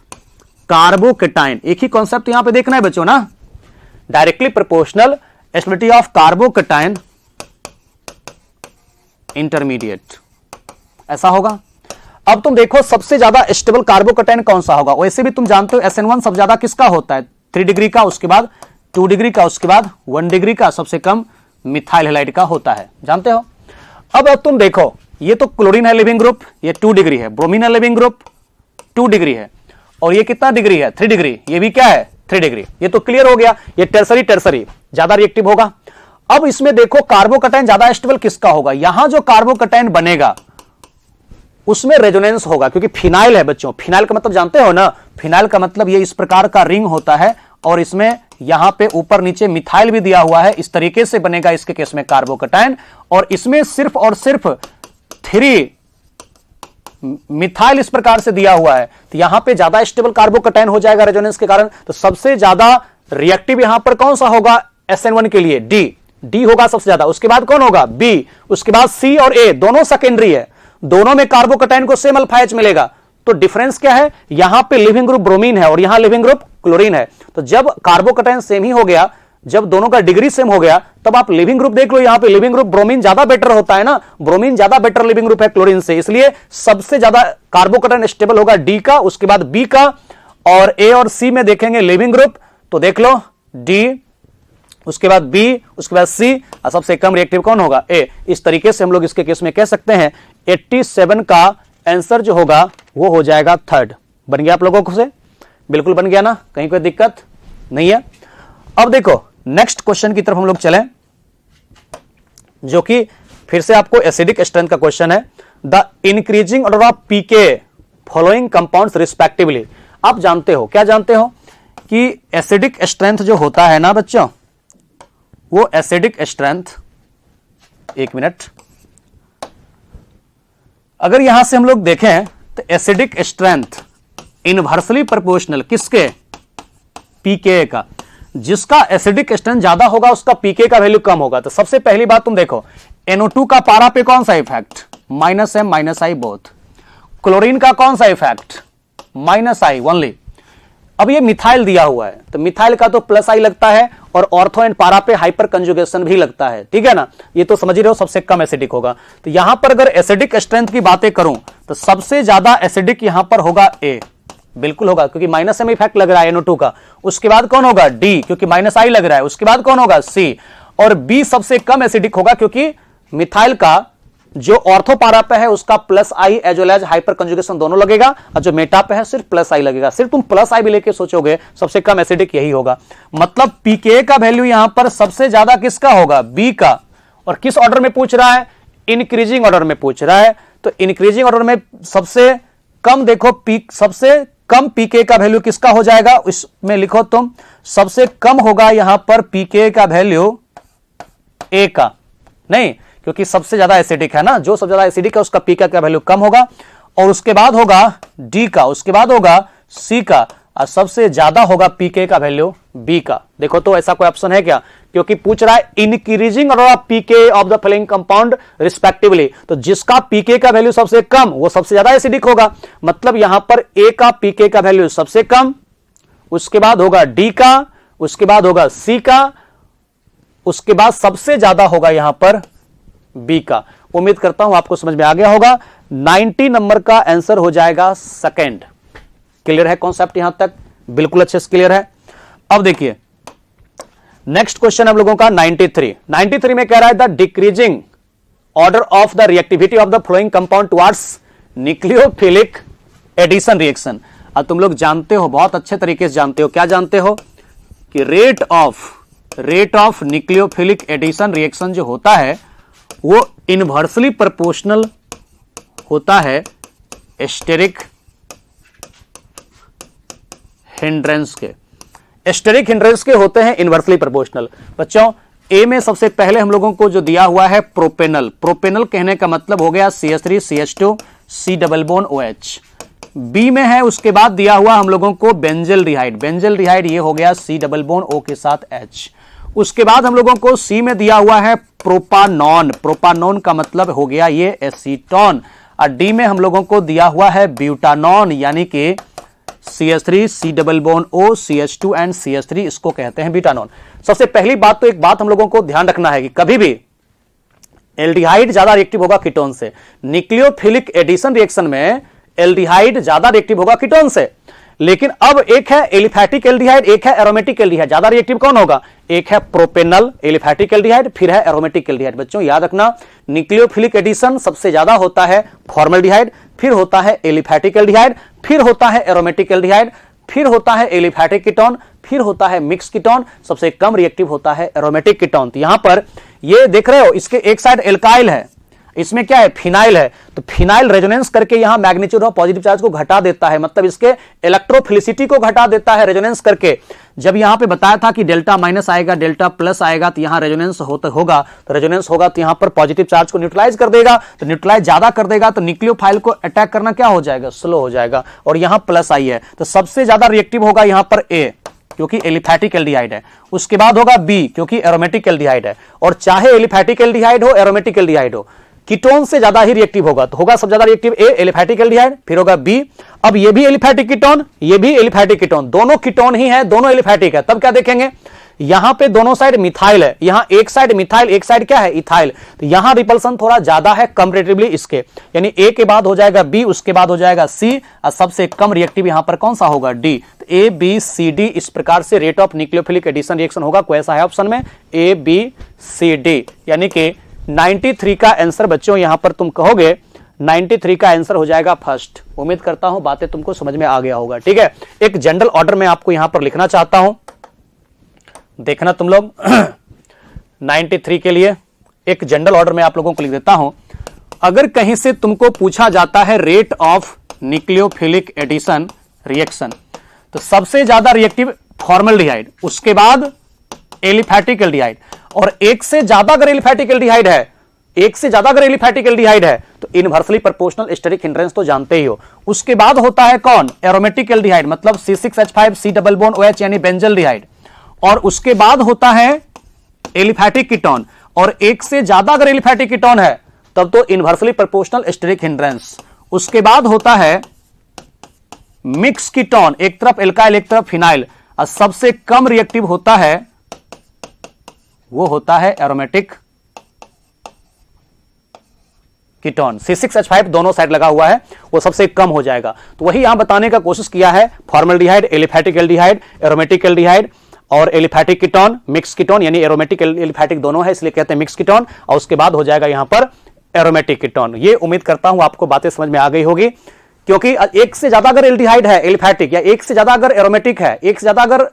कार्बोकेटाइन। एक ही कॉन्सेप्ट यहां पे देखना है बच्चों ना, directly proportional stability of carbocation intermediate, ऐसा होगा। अब तुम देखो सबसे ज्यादा स्टेबल कार्बोकेटाइन कौन सा होगा। वैसे भी तुम जानते हो SN1 सबसे ज्यादा किसका होता है, 3 डिग्री का, उसके बाद 2 डिग्री का, उसके बाद 1 डिग्री का, सबसे कम मिथाइल हैलाइड का होता है, जानते हो। अब तुम देखो ये तो क्लोरीन है लिविंग ग्रुप, ये 2 डिग्री है, ब्रोमीन है लिविंग ग्रुप 2 डिग्री है, और ये कितना डिग्री है 3 डिग्री, ये भी क्या है 3 डिग्री। ये तो क्लियर हो गया, ये टर्सरी ज्यादा रिएक्टिव होगा। अब इसमें देखो कार्बोकेटाइन ज्यादा स्टेबल किसका होगा, यहां जो कार्बोकेटाइन बनेगा उसमें रेजोनेंस होगा, क्योंकि फिनाइल है बच्चों। फिनाइल का मतलब जानते हो ना, फिनाइल का मतलब ये इस प्रकार का रिंग होता है, और इसमें यहां पे ऊपर नीचे मिथाइल भी दिया हुआ है, इस तरीके से बनेगा इसके केस में कार्बोकेटाइन, और इसमें सिर्फ और सिर्फ 3 मिथाइल इस प्रकार से दिया हुआ है, तो यहां पे ज्यादा स्टेबल कार्बोकेटाइन हो जाएगा रेजोनेंस के कारण। तो सबसे ज्यादा रिएक्टिव यहां पर कौन सा होगा SN1 के लिए, डी होगा सबसे ज्यादा। उसके बाद कौन होगा B, उसके बाद C और A, दोनों सेकेंडरी है, दोनों में कार्बोकेटाइन को सेम अल्फा H मिलेगा। तो डिफरेंस क्या है, यहां पे लिविंग ग्रुप ब्रोमीन है और यहां लिविंग ग्रुप क्लोरीन है। तो जब कार्बोकेटाइन सेम ही हो गया, जब दोनों का डिग्री सेम हो गया, तब आप लिविंग ग्रुप देख लो, यहां पे लिविंग ग्रुप ब्रोमीन ज्यादा बेटर होता है ना, ब्रोमीन ज्यादा बेटर लिविंग ग्रुप है क्लोरीन से, इसलिए सबसे ज्यादा कार्बोकेटाइन स्टेबल होगा D का, उसके बाद B का, और A और C में देखेंगे लिविंग ग्रुप, तो देख लो D, उसके बाद B, उसके बाद C, और सबसे कम रिएक्टिव कौन होगा A। इस तरीके से हम लोग इसके केस में कह सकते हैं 87 का आंसर जो होगा वो हो जाएगा थर्ड। बन गया आप लोगों को से, बिल्कुल बन गया ना, कहीं कोई दिक्कत नहीं है। अब देखो नेक्स्ट क्वेश्चन की तरफ हम लोग चलें, जो कि फिर से आपको एसिडिक स्ट्रेंथ का क्वेश्चन है। The increasing order of pK following compounds respectively. आप जानते हो, क्या जानते हो कि एसिडिक स्ट्रेंथ जो होता है ना बच्चों, वो एसिडिक स्ट्रेंथ, एक मिनट, अगर यहां से हम लोग देखें तो एसिडिक स्ट्रेंथ इनवर्सली प्रोपोर्शनल किसके, पीके का। जिसका एसिडिक स्ट्रेंथ ज्यादा होगा उसका पीके का वैल्यू कम होगा। तो सबसे पहली बात तुम देखो NO2 का पारा पे कौन सा effect, -M -I both. Chlorine का कौन सा इफेक्ट, -I ओनली। अब ये मिथाइल दिया हुआ है, तो मिथाइल का तो +I लगता है, और ऑर्थो एंड पारा पे हाइपर कंजुगेशन भी लगता है, ठीक है ना, ये तो समझ ही रहे हो, सबसे कम एसिडिक होगा। तो यहां पर अगर एसिडिक स्ट्रेंथ की बातें करूं तो सबसे ज्यादा एसिडिक यहां पर होगा A, बिल्कुल होगा, क्योंकि -M इफेक्ट लग रहा है NO2 का। उसके बाद कौन होगा D, क्योंकि -I लग रहा है। उसके बाद कौन होगा C, और B सबसे कम एसिडिक होगा, क्योंकि मिथाइल का जो ऑर्थो पारा पे है उसका +I as well as hyperconjugation दोनों लगेगा, और जो मेटा पे है सिर्फ +I लगेगा। सिर्फ तुम +I भी लेके सोचोगे सबसे कम एसिडिक यही होगा। मतलब पीके का वैल्यू यहां पर सबसे ज्यादा किसका होगा, B का। और किस ऑर्डर में पूछ रहा है, इंक्रीजिंग ऑर्डर में पूछ रहा है। तो इंक्रीजिंग ऑर्डर में सबसे कम देखो, सबसे कम पीके का वैल्यू किसका हो जाएगा, इसमें लिखो तुम, सबसे कम होगा यहां पर पीके का वैल्यू A का, नहीं, क्योंकि सबसे ज्यादा एसिडिक है ना, जो सबसे ज्यादा एसिडिक है उसका पीके का वैल्यू कम होगा। और उसके बाद होगा D का, उसके बाद होगा C का, और सबसे ज्यादा होगा पीके का वैल्यू बी का। देखो तो ऐसा कोई ऑप्शन है क्या, क्योंकि पूछ रहा है increasing order of pK of the following compound respectively, तो जिसका पीके का वैल्यू सबसे कम वो सबसे ज्यादा एसिडिक होगा। मतलब यहां पर ए का पीके का वैल्यू सबसे कम, उसके बाद होगा डी का, उसके बाद होगा सी का, उसके बाद सबसे ज्यादा होगा यहां पर बी का। उम्मीद करता हूं आपको समझ में आ गया होगा। 90 नंबर का आंसर हो जाएगा सेकंड। क्लियर है कॉन्सेप्ट यहां तक? बिल्कुल अच्छे से क्लियर है। अब देखिए नेक्स्ट क्वेश्चन हम लोगों का 93 में कह रहा है the decreasing order of the reactivity of the following compound towards nucleophilic addition reaction. अब तुम लोग जानते हो, बहुत अच्छे तरीके से जानते हो, क्या जानते हो कि rate of nucleophilic addition reaction जो होता है वो इनवर्सली प्रोपोर्शनल होता है स्टेरिक हिंड्रेंस के। स्टेरिक हिंड्रेंस के होते हैं इनवर्सली प्रोपोर्शनल। बच्चों ए में सबसे पहले हम लोगों को जो दिया हुआ है प्रोपेनल, प्रोपेनल कहने का मतलब हो गया CH3 CH2 C double bond OH। B में है उसके बाद दिया हुआ हम लोगों को बेंजलडिहाइड, बेंजलडिहाइड ये हो गया C डबल बॉन्ड O के साथ H। उसके बाद हम लोगों को सी में दिया हुआ है प्रोपानॉन, प्रोपानॉन का मतलब हो गया ये एसीटोन। और डी में हम लोगों को दिया हुआ है ब्यूटानॉन यानी कि CH3 C double bond O CH2 and CH3, इसको कहते हैं ब्यूटानॉन। सबसे पहली बात तो एक बात हम लोगों को ध्यान रखना है कि कभी भी एल्डिहाइड ज्यादा रिएक्टिव होगा कीटोन से। न्यूक्लियोफिलिक एडिशन रिएक्शन में एल्डिहाइड ज्यादा रिएक्टिव होगा कीटोन से। लेकिन अब एक है एलिफैटिक एल्डिहाइड, एक है एरोमेटिक एल्डिहाइड। ज्यादा रिएक्टिव कौन होगा? एक है प्रोपेनल एलिफैटिक एल्डिहाइड, फिर है एरोमेटिक एल्डिहाइड। बच्चों याद रखना न्यूक्लियोफिलिक एडिशन सबसे ज्यादा होता है फॉर्मल्डिहाइड, फिर होता है एलिफैटिक एल्डिहाइड, फिर होता है एरोमेटिक एल्डिहाइड, फिर होता है एलिफैटिक कीटोन, फिर होता है मिक्स कीटोन, सबसे कम रिएक्टिव होता है एरोमेटिक कीटोन। तो यहां पर ये देख रहे हो इसके एक साइड एल्काइल है, इसमें क्या है फिनाइल है, तो फिनाइल रेजोनेंस करके यहां मैग्नीट्यूड ऑफ पॉजिटिव चार्ज को घटा देता है, मतलब इसके इलेक्ट्रोफिलिसिटी को घटा देता है रेजोनेंस करके। जब यहां पे बताया था कि डेल्टा माइनस आएगा डेल्टा प्लस आएगा तो यहां रेजोनेंस होगा, तो रेजोनेंस होगा तो यहां पर पॉजिटिव चार्ज को न्यूट्रलाइज कर देगा, तो न्यूट्रलाइज ज्यादा कर देगा तो न्यूक्लियोफाइल को अटैक करना क्या हो जाएगा? स्लो हो जाएगा। और यहां प्लस आई है तो सबसे ज्यादा रिएक्टिव होगा यहां पर ए क्योंकि एलिफैटिक एल्डिहाइड है, उसके बाद होगा बी क्योंकि एरोमेटिक एल्डिहाइड है। और चाहे एलिफैटिक एल्डिहाइड हो एरोमेटिक एल्डिहाइड हो, कीटोन से ज्यादा ही रिएक्टिव होगा, तो होगा सबसे ज्यादा रिएक्टिव ए एलिफैटिक एल्डिहाइड, फिर होगा बी। अब ये भी एलिफैटिक कीटोन, ये भी एलिफैटिक कीटोन, दोनों कीटोन ही है, दोनों एलिफैटिक है। तब क्या देखेंगे? यहां पे दोनों साइड मिथाइल है, यहां एक साइड मिथाइल एक साइड क्या है? इथाइल। तो यहां रिपल्सन थोड़ा ज्यादा है कंपैरेटिवली इसके, यानी ए के बाद हो जाएगा बी, उसके बाद हो जाएगा सी, और सबसे कम रिएक्टिव यहां पर कौन सा होगा? डी। तो ए बी सी डी इस प्रकार से rate of nucleophilic addition reaction होगा। कोई ऐसा है ऑप्शन में? ए बी सी डी, यानी कि 93 का आंसर बच्चों यहां पर तुम कहोगे 93 का आंसर हो जाएगा फर्स्ट। उम्मीद करता हूं बातें तुमको समझ में आ गया होगा। ठीक है, एक जनरल ऑर्डर में आपको यहां पर लिखना चाहता हूं, देखना तुम लोग 93 के लिए एक जनरल ऑर्डर में आप लोगों को लिख देता हूं। अगर कहीं से तुमको पूछा जाता है rate of nucleophilic addition reaction, तो सबसे ज्यादा रिएक्टिव फॉर्मल्डिहाइड, उसके बाद एलिफैटिक एल्डिहाइड, और एक से ज्यादा अगर एलिफैटिक एल्डिहाइड है, एक से ज्यादा अगर एलिफैटिक एल्डिहाइड है तो इनवर्सली प्रोपोर्शनल स्टेरिक हिंड्रेंस तो जानते ही हो। उसके बाद होता है कौन? एरोमेटिक एल्डिहाइड, मतलब C6H5 C double bond OH यानी बेंजल्डिहाइड। और उसके बाद होता है एलिफैटिक कीटोन, और एक से ज्यादा अगर एलिफैटिक कीटोन है तब तो इनवर्सली प्रोपोर्शनल स्टेरिक हिंड्रेंस। उसके बाद होता है मिक्स कीटोन, एक तरफ एल्काइल एक तरफ फिनाइल, और सबसे कम रिएक्टिव होता है वो होता है एरोमेटिक कीटोन। C6H5 दोनों साइड लगा हुआ है, वो सबसे कम हो जाएगा। तो वही यहां बताने का कोशिश किया है, formaldehyde, aliphatic aldehyde, aromatic aldehyde और एलिफैटिक कीटोन, मिक्स कीटोन, यानी एरोमेटिक एलिफैटिक दोनों है इसलिए कहते हैं मिक्स कीटोन, और उसके बाद हो जाएगा यहां पर एरोमेटिक कीटोन। ये उम्मीद करता हूं आपको बातें समझ में आ गई होगी, क्योंकि एक से ज्यादा अगर एल्डिहाइड है एलिफैटिक, या एक से ज्यादा अगर एरोमेटिक है, एक से ज्यादा अगर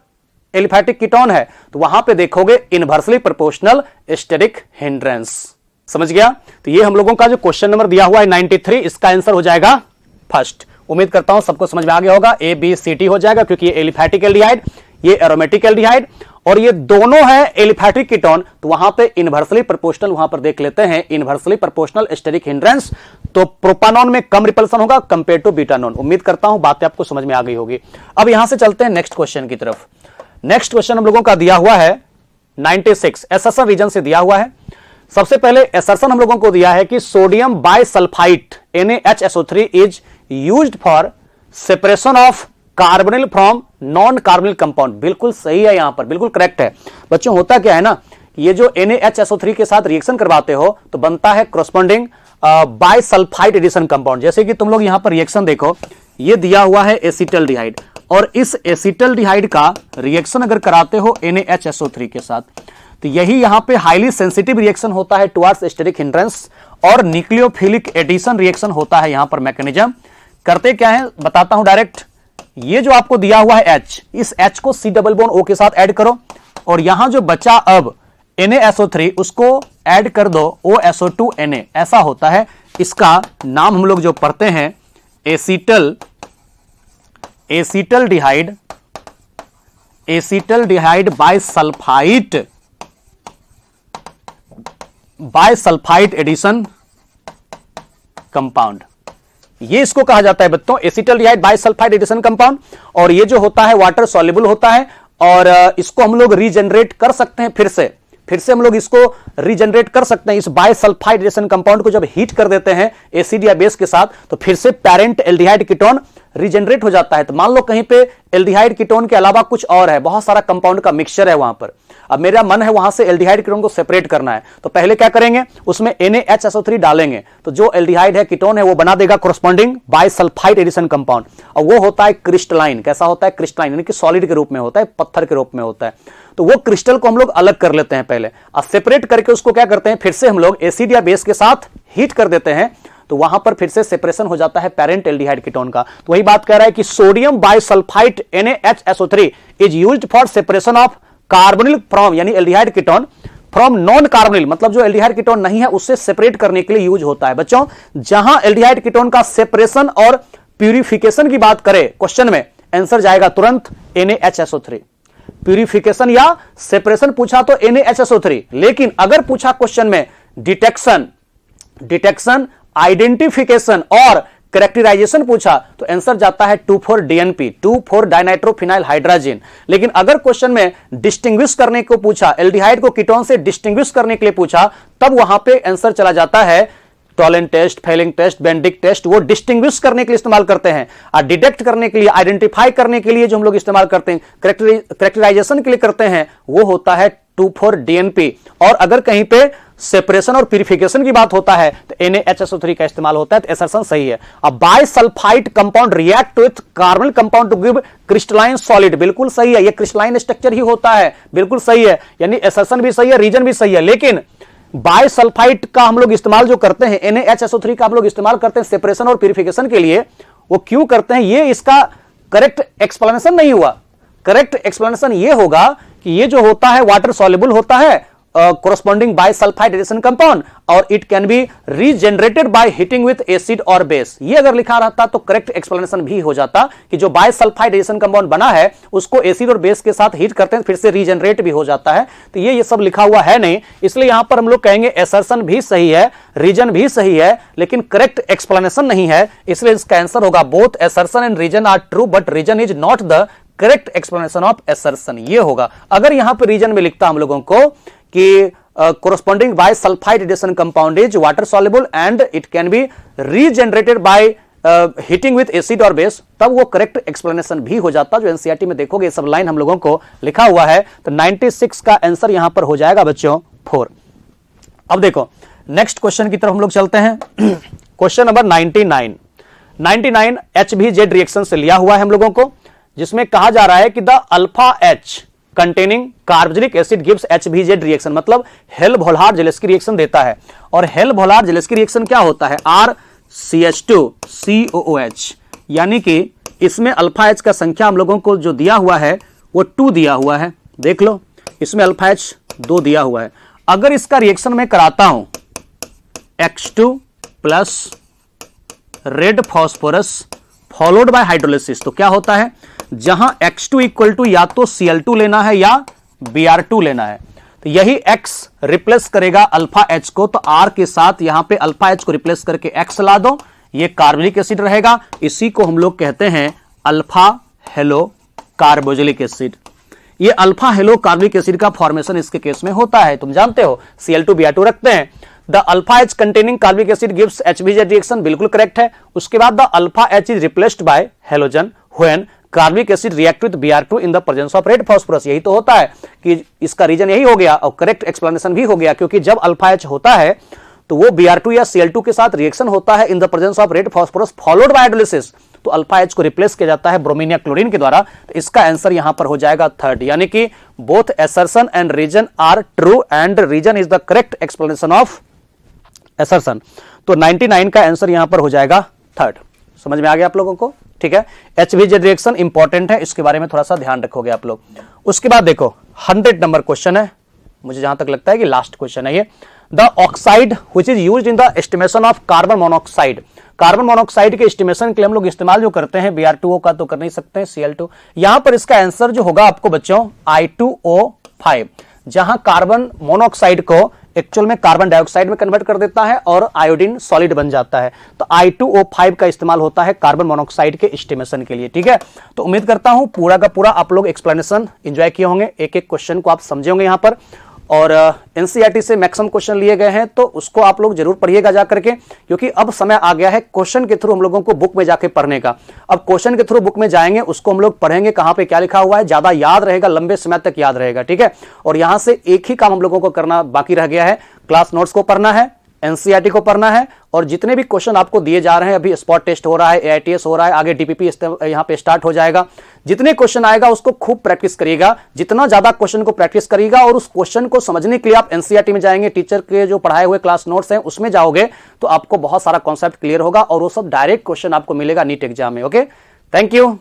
एलिफैटिक कीटोन है, तो वहां पे देखोगे इनवर्सली प्रोपोर्शनल स्टेरिक हिंड्रेंस। समझ गया? तो ये हम लोगों का जो क्वेश्चन नंबर दिया हुआ है 93, इसका आंसर हो जाएगा फर्स्ट। उम्मीद करता हूं सबको समझ में आ गया होगा। ए बी सी टी हो जाएगा, क्योंकि ये एलिफैटिक एल्डिहाइड, ये एरोमेटिक एल्डिहाइड, और ये दोनों है एलिफैटिक कीटोन, तो वहां पे इनवर्सली प्रोपोर्शनल, वहां पर देख लेते हैं इनवर्सली प्रोपोर्शनल स्टेरिक हिंड्रेंस। तो प्रोपानॉन में कम रिपल्सन होगा कंपेयर टू बीटानॉन। उम्मीद करता हूं बातें आपको समझ में आ गई होगी। अब यहां से चलते हैं नेक्स्ट क्वेश्चन की तरफ। नेक्स्ट क्वेश्चन हम लोगों का दिया हुआ है 96 एसर्सन रीजन से दिया हुआ है। सबसे पहले एसर्सन हम लोगों को दिया है कि sodium bisulphite NaHSO3 is used for separation of carbonyl from non carbonyl compound. बिल्कुल सही है, यहां पर बिल्कुल करेक्ट है। बच्चों होता क्या है ना, ये जो NaHSO3 के साथ रिएक्शन करवाते हो तो बनता है कॉरस्पॉन्डिंग बाइसल्फाइट एडिशन कंपाउंड। जैसे कि तुम लोग यहां पर रिएक्शन देखो, ये दिया हुआ है एसिटल्डिहाइड, और इस एसिटल्डिहाइड का रिएक्शन अगर कराते हो NaHSO3 के साथ तो यही यहां पे हाईली सेंसिटिव रिएक्शन होता है टुवर्ड्स स्टेरिक हिंड्रेंस, और न्यूक्लियोफिलिक एडिशन रिएक्शन होता है यहां पर मैकेनिज्म। करते क्या है बताता हूं डायरेक्ट। ये जो आपको दिया हुआ है H, इस H को C डबल बॉन्ड O के साथ ऐड करो, और यहां जो बचा अब NaSO3 उसको ऐड कर दो OSO2Na, ऐसा होता है। इसका नाम हम लोग जो पढ़ते हैं एसिटल्डिहाइड बाइसल्फाइट एडिशन कंपाउंड, ये इसको कहा जाता है बच्चों एसिटल्डिहाइड बाइसल्फाइट एडिशन कंपाउंड। और ये जो होता है वाटर सॉल्युबल होता है, और इसको हम लोग रीजनरेट कर सकते हैं फिर से हम लोग इसको रीजनरेट कर सकते हैं। इस बाइसल्फाइड एडिशन कंपाउंड को जब हीट कर देते हैं एसिड या बेस के साथ तो फिर से पैरेंट एल्डिहाइड कीटोन रीजनरेट हो जाता है। तो मान लो कहीं पे एल्डिहाइड कीटोन के अलावा कुछ और है, बहुत सारा कंपाउंड का मिक्सचर है वहां पर। अब मेरा मन है वहां से एल्डिहाइड कीटोन को सेपरेट करना है, तो पहले क्या करेंगे, उसमें NaHSO3 डालेंगे, तो जो एल्डिहाइड है कीटोन है वो बना देगा कॉरस्पॉन्डिंग बाइसल्फाइड एडिशन कंपाउंड, और वो होता है क्रिस्टलाइन। कैसा होता है? क्रिस्टलाइन, यानी कि सॉलिड के रूप में होता है, पत्थर के रूप में होता है। तो वो क्रिस्टल को हम लोग अलग कर लेते हैं पहले, और सेपरेट करके उसको क्या करते हैं, फिर से हम लोग एसिड या बेस के साथ हीट कर देते हैं, तो वहां पर फिर से सेपरेशन हो जाता है पेरेंट एल्डिहाइड कीटोन का। तो वही बात कह रहा है कि sodium bisulphite NaHSO3 is used for separation of carbonyl from, यानी aldehyde ketone from non carbonyl, मतलब जो एल्डिहाइड कीटोन नहीं है उससे सेपरेट करने के लिए यूज होता है। बच्चों जहां एल्डिहाइड कीटोन का सेपरेशन और प्यूरिफिकेशन की बात करें क्वेश्चन में, आंसर जाएगा तुरंत NaHSO3। प्यूरिफिकेशन या सेपरेशन पूछा तो NaHSO3, लेकिन अगर पूछा क्वेश्चन में डिटेक्शन, आइडेंटिफिकेशन और कैरेक्टराइजेशन पूछा तो आंसर जाता है 2,4-DNP, 2,4-डाइनाइट्रोफिनाइल हाइड्रोजन। लेकिन अगर क्वेश्चन में डिस्टिंग्विश करने को पूछा, एल्डिहाइड को कीटोन से डिस्टिंग्विश करने के लिए पूछा, तब वहां पे आंसर चला जाता है Tollens test, Fehling test, Benedict test. वो डिस्टिंग्विश करने के लिए इस्तेमाल करते हैं, और डिटेक्ट करने के लिए, आइडेंटिफाई करने के लिए जो हम लोग इस्तेमाल करते हैं, कैरेक्टराइजेशन के लिए करते हैं, वो होता है 2,4-DNP। और अगर कहीं पे सेपरेशन और प्यूरिफिकेशन की बात होता है तो NaHSO3 का इस्तेमाल होता है। तो एसर्सन सही है। अब bisulphite compound react with carbonyl compound to give crystalline solid, बिल्कुल सही है, ये क्रिस्टलाइन स्ट्रक्चर ही होता है, बिल्कुल सही है, यानी एसर्सन भी सही है, रीजन भी सही है। लेकिन बाइसल्फाइट का हम लोग इस्तेमाल जो करते हैं, NaHSO3 का हम लोग इस्तेमाल करते हैं सेपरेशन और प्यूरिफिकेशन के लिए, वो क्यों करते हैं, ये इसका करेक्ट एक्सप्लेनेशन नहीं हुआ। करेक्ट एक्सप्लेनेशन ये होगा कि ये जो होता है वाटर सॉल्युबल होता है corresponding bisulfite addition compound, और it can be regenerated by heating with acid और बेस। ये अगर लिखा रहता तो करेक्ट एक्सप्लेनेशन भी हो जाता कि जो बाइसल्फाइड एडिशन कंपाउंड बना है उसको एसिड और बेस के साथ हीट करते हैं, फिर से रीजनरेट भी हो जाता है। तो ये सब लिखा हुआ है नहीं, इसलिए यहां पर हम लोग कहेंगे एसर्सन भी सही है, रीजन भी सही है, लेकिन करेक्ट एक्सप्लेनेशन नहीं है। इसलिए इसका आंसर होगा both assertion and reason are true but reason is not the correct explanation of assertion. ये होगा अगर यहां पर रीजन में लिखता हम लोगों को कि corresponding bisulfite addition compound is water soluble and it can be regenerated by heating with acid or base, तब वो करेक्ट एक्सप्लेनेशन भी हो जाता। जो एनसीईआरटी में देखोगे सब लाइन हम लोगों को लिखा हुआ है। तो 96 का आंसर यहां पर हो जाएगा बच्चों 4। अब देखो नेक्स्ट क्वेश्चन की तरफ हम लोग चलते हैं। क्वेश्चन नंबर 99 HBZ रिएक्शन से लिया हुआ है हम लोगों को, जिसमें कहा जा रहा है कि the alpha H containing carbonic acid gives HBZ reaction, मतलब हेल्महोल्ट्ज-जेलेस्की रिएक्शन देता है। और हेल्महोल्ट्ज-जेलेस्की रिएक्शन क्या होता है, RCH2COOH, यानी कि इसमें अल्फा H का संख्या हम लोगों को जो दिया हुआ है वो 2 दिया हुआ है। देख लो इसमें अल्फा H 2 दिया हुआ है। अगर इसका रिएक्शन मैं कराता हूं X2 plus red phosphorus followed by hydrolysis, तो क्या होता है, जहां X2 इक्वल टू या तो Cl2 लेना है या Br2 लेना है। तो यही X रिप्लेस करेगा अल्फा H को, तो R के साथ यहां पे अल्फा H को रिप्लेस करके X ला दो, ये कार्बोनिक एसिड रहेगा। इसी को हम लोग कहते हैं अल्फा हेलो कार्बोक्सिलिक एसिड। ये अल्फा हेलो कार्बोक्सिलिक एसिड का फॉर्मेशन इसके केस में होता है। तुम जानते हो Cl2Br2 रखते हैं। The alpha H containing carbonic acid gives HBZ reaction, बिल्कुल करेक्ट है। उसके बाद the alpha H is replaced by halogen when carbonic acid react with Br2 in the presence of red phosphorus. यही तो होता है कि इसका रीजन यही हो गया और करेक्ट एक्सप्लेनेशन भी हो गया, क्योंकि जब अल्फा H होता है तो वो Br2 या Cl2 के साथ रिएक्शन होता है इन the presence of red phosphorus followed by hydrolysis, तो अल्फा H को रिप्लेस किया जाता है ब्रोमीन या क्लोरीन के द्वारा। तो इसका आंसर यहां पर हो जाएगा थर्ड, यानी कि both assertion and reason are true and reason is the correct explanation of assertion. तो 99 का आंसर यहां पर हो जाएगा थर्ड। समझ में आ गया आप लोगों को? ठीक है, HBZ रिएक्शन इंपॉर्टेंट है, इसके बारे में थोड़ा सा ध्यान रखोगे आप लोग। उसके बाद देखो 100 नंबर क्वेश्चन है, मुझे जहां तक लगता है कि लास्ट क्वेश्चन है ये। The oxide which is used in the estimation of carbon monoxide. Carbon monoxide के एस्टिमेशन के लिए हम लोग इस्तेमाल जो करते हैं Br2O का तो कर नहीं सकते हैं, Cl2। यहां पर इसका आंसर जो होगा आपको बच्चों I2O5, जहां कार्बन मोनोऑक्साइड को एक्चुअल में कार्बन डाइऑक्साइड में कन्वर्ट कर देता है और आयोडीन सॉलिड बन जाता है। तो I2O5 का इस्तेमाल होता है कार्बन मोनोऑक्साइड के एस्टिमेशन के लिए। ठीक है, तो उम्मीद करता हूं पूरा का पूरा आप लोग एक्सप्लेनेशन एंजॉय किए होंगे, एक एक क्वेश्चन को आप समझे होंगे यहां पर। और एनसीईआरटी से मैक्सिमम क्वेश्चन लिए गए हैं, तो उसको आप लोग जरूर पढ़िएगा जाकर के, क्योंकि अब समय आ गया है क्वेश्चन के थ्रू हम लोगों को बुक में जाके पढ़ने का। अब क्वेश्चन के थ्रू बुक में जाएंगे, उसको हम लोग पढ़ेंगे कहां पे क्या लिखा हुआ है, ज्यादा याद रहेगा, लंबे समय तक याद रहेगा। ठीक है, और यहां से एक ही काम हम लोगों को करना बाकी रह गया है, क्लास नोट्स को पढ़ना है, एनसीईआरटी को पढ़ना है, और जितने भी क्वेश्चन आपको दिए जा रहे हैं, अभी स्पॉट टेस्ट हो रहा है, एआईटीएस हो रहा है, आगे डीपीपी यहां पे स्टार्ट हो जाएगा। जितने क्वेश्चन आएगा उसको खूब प्रैक्टिस करिएगा, जितना ज्यादा क्वेश्चन को प्रैक्टिस करिएगा और उस क्वेश्चन को समझने के लिए आप एनसीईआरटी में जाएंगे, टीचर के जो पढ़ाए हुए क्लास नोट्स हैं उसमें जाओगे, तो आपको बहुत सारा कॉन्सेप्ट क्लियर होगा और वो सब डायरेक्ट क्वेश्चन आपको मिलेगा नीट एग्जाम में। Okay, thank you.